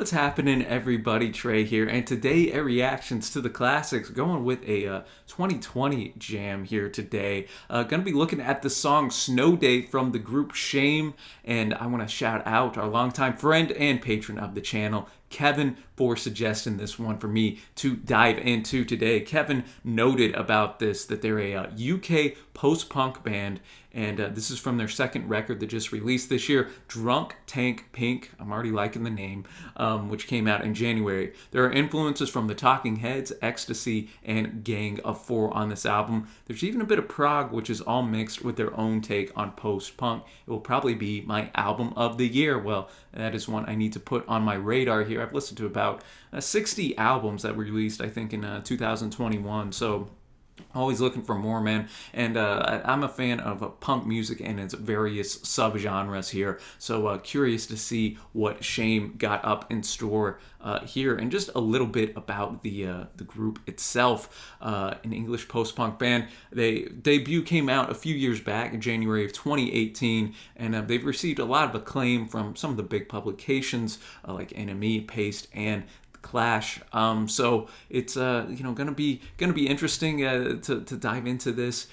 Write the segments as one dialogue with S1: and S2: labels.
S1: What's happening, everybody? Trey here, and today a reactions to the classics, going with a 2020 jam here today. Gonna be looking at the song "Snow Day" from the group Shame, and I want to shout out our longtime friend and patron of the channel, Kevin, for suggesting this one for me to dive into today. Kevin noted about this that they're a UK post-punk band, and this is from their second record that just released this year, Drunk Tank Pink. I'm already liking the name, which came out in January. There are influences from the Talking Heads, Ecstasy, and Gang of Four on this album. There's even a bit of prog, which is all mixed with their own take on post-punk. It will probably be my album of the year. Well, that is one I need to put on my radar here. I've listened to about 60 albums that were released, I think, in 2021, so always looking for more, man. And I'm a fan of punk music and its various subgenres here, so curious to see what Shame got up in store here. And just a little bit about the group itself. An English post-punk band. Their debut came out a few years back in January of 2018, and they've received a lot of acclaim from some of the big publications like NME, Paste, and Clash. So it's gonna be interesting to dive into this,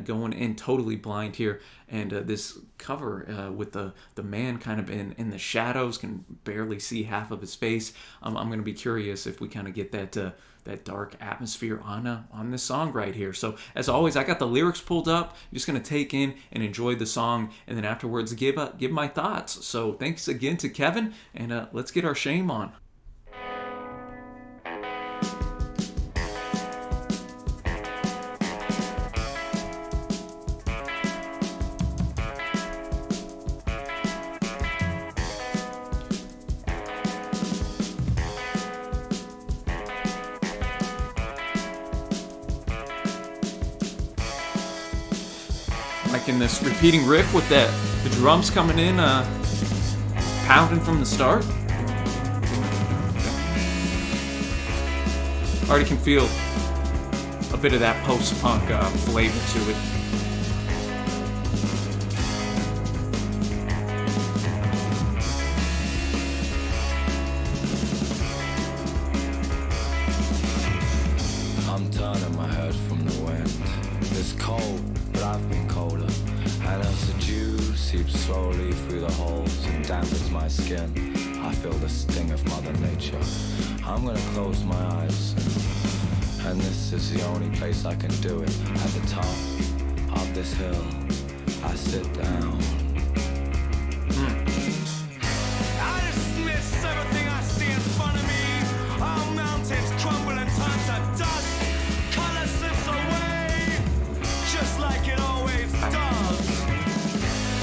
S1: going in totally blind here. And this cover with the man kind of in the shadows, can barely see half of his face. I'm gonna be curious if we kind of get that dark atmosphere on this song right here. So as always, I got the lyrics pulled up. I'm just gonna take in and enjoy the song, and then afterwards give my thoughts. So thanks again to Kevin, and let's get our Shame on. Like in this repeating riff with the drums coming in, pounding from the start. Already can feel a bit of that post-punk flavor to it.
S2: I'm turning my head from the wind. It's cold, but I've been colder. And as the dew seeps slowly through the holes and dampens my skin, I feel the sting of Mother Nature. I'm gonna close my eyes, and this is the only place I can do it. At the top of this hill, I sit down.
S3: I dismiss everything I see in front of me. All mountains crumble and turn to dust. Color slips away, just like it always does.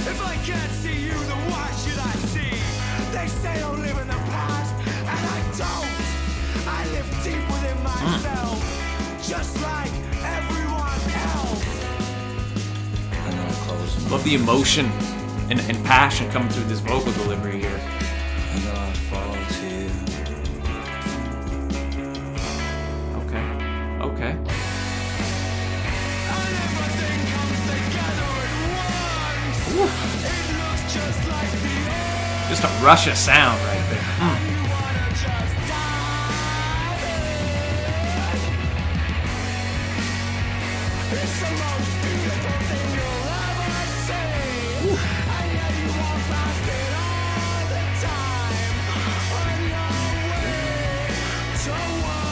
S3: If I can't see you, then why should I see? They say don't live in the past, and I don't. I live deep within myself, just like everyone else.
S2: And then I close my
S1: Love the emotion and passion coming through this vocal delivery here.
S2: and then I fall to you.
S1: Okay.
S3: And everything comes together at once. It looks just like the old.
S1: Just a rush of sound right there.
S3: You wanna just dive in. It's the most beautiful thing you'll ever see. And yet you walk past it all the time on your way to work.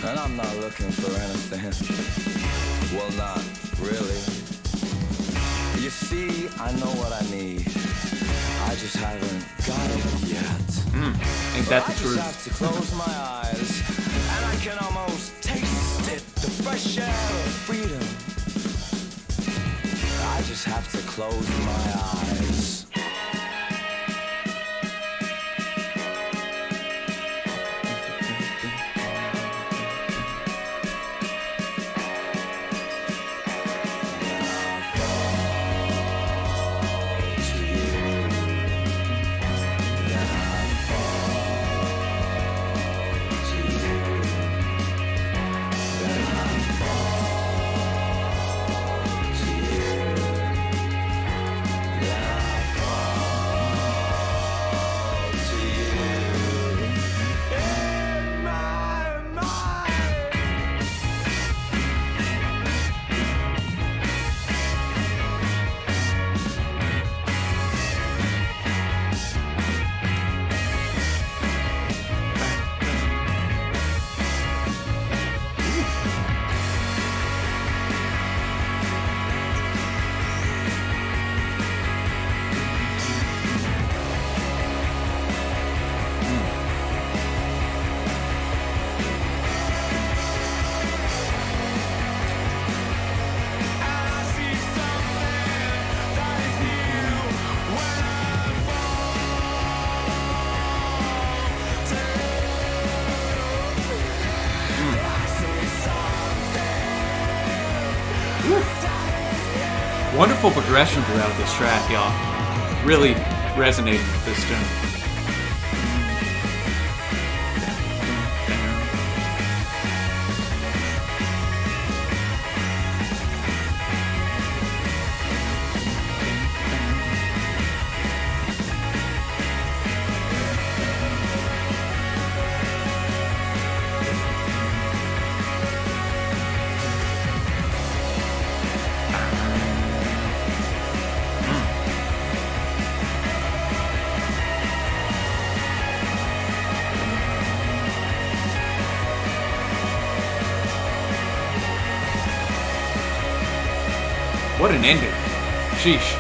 S2: And I'm not looking for anything. Well, not really. You see, I know what I need. I just haven't got it yet.
S1: Ain't that
S2: I
S1: the
S2: just
S1: truth?
S2: have to close my eyes, and I can almost taste it, the fresh air of freedom. I just have to close my eyes. To you.
S1: Wonderful progression throughout this track, y'all. Really resonating with this tune. What an ending. Sheesh.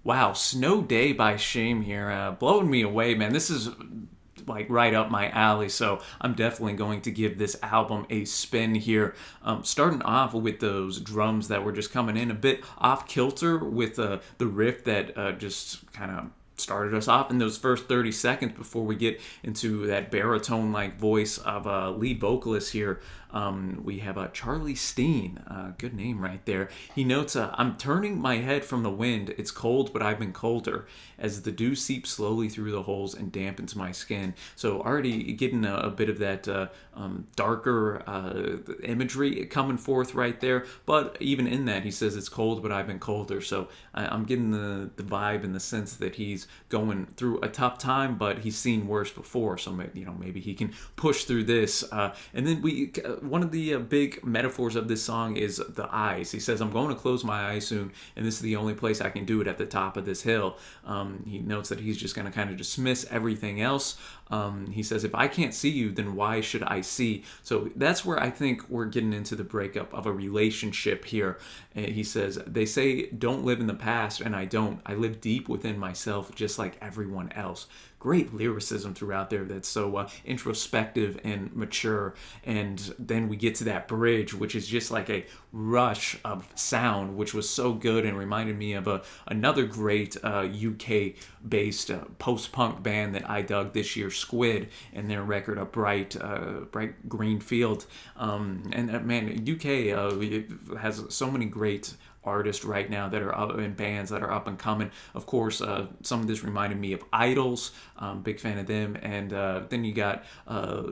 S1: Wow, Snow Day by Shame here. Blowing me away, man. This is like right up my alley, so I'm definitely going to give this album a spin here. Starting off with those drums that were just coming in a bit off kilter with the riff that just kind of started us off in those first 30 seconds before we get into that baritone-like voice of lead vocalist here. We have Charlie Steen, good name right there. He notes, I'm turning my head from the wind. It's cold, but I've been colder as the dew seeps slowly through the holes and dampens my skin. So already getting a bit of that darker imagery coming forth right there. But even in that, he says it's cold, but I've been colder. So I'm getting the vibe and the sense that he's going through a tough time, but he's seen worse before. So maybe he can push through this. And then one of the big metaphors of this song is the eyes. He says, I'm going to close my eyes soon, and this is the only place I can do it, at the top of this hill. He notes that he's just going to kind of dismiss everything else. He says, if I can't see you, then why should I see? So that's where I think we're getting into the breakup of a relationship here. He says, they say don't live in the past, and I don't. I live deep within myself, just like everyone else. Great lyricism throughout there that's so introspective and mature. And then we get to that bridge, which is just like a rush of sound, which was so good and reminded me of another great UK-based post-punk band that I dug this year, Squid, and their record, A Bright Green Field. Man, UK has so many great artists right now that are up in bands that are up and coming. Of course, some of this reminded me of Idols. Big fan of them. And then you got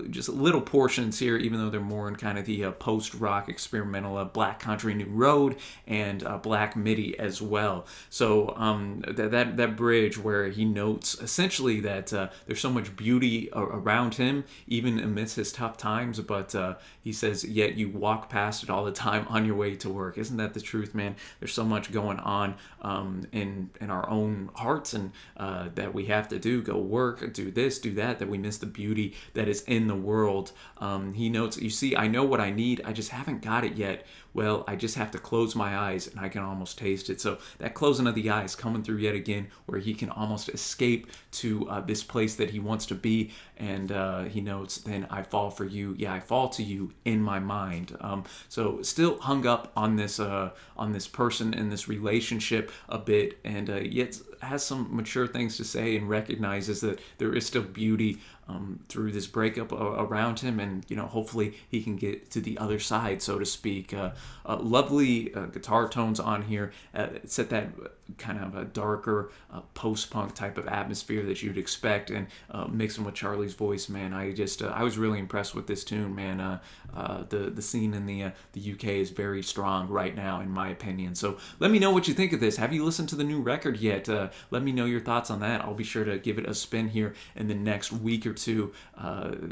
S1: just little portions here, even though they're more in kind of the post-rock experimental Black Country New Road and Black Midi as well. So that bridge where he notes essentially that there's so much beauty around him, even amidst his tough times, but he says, yet you walk past it all the time on your way to work. Isn't that the truth, man? There's so much going on in our own hearts, and that we have to go work, do this, do that we miss the beauty that is in the world. He notes, you see, I know what I need, I just haven't got it yet. Well, I just have to close my eyes and I can almost taste it. So that closing of the eyes coming through yet again, where he can almost escape to this place that he wants to be. And he notes, then I fall for you. Yeah, I fall to you in my mind. So still hung up on this person and this relationship a bit, and yet has some mature things to say and recognizes that there is still beauty through this breakup around him, and hopefully he can get to the other side, so to speak. Lovely guitar tones on here, set that kind of a darker post-punk type of atmosphere that you'd expect, and mixing with Charlie's voice, man. I was really impressed with this tune, man. The scene in the UK is very strong right now, in my opinion. So let me know what you think of this. Have you listened to the new record yet? Let me know your thoughts on that. I'll be sure to give it a spin here in the next week or two,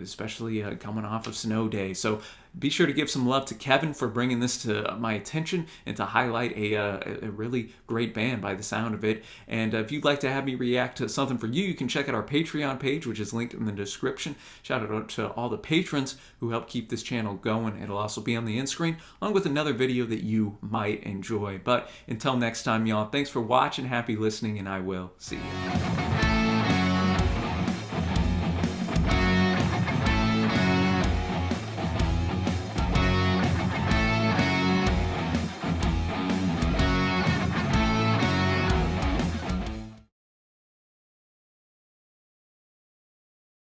S1: especially coming off of Snow Day. So be sure to give some love to Kevin for bringing this to my attention and to highlight a really great band by the sound of it. And if you'd like to have me react to something for you, you can check out our Patreon page, which is linked in the description. Shout out to all the patrons who help keep this channel going. It'll also be on the end screen, along with another video that you might enjoy. But until next time, y'all, thanks for watching, happy listening, and I will see you.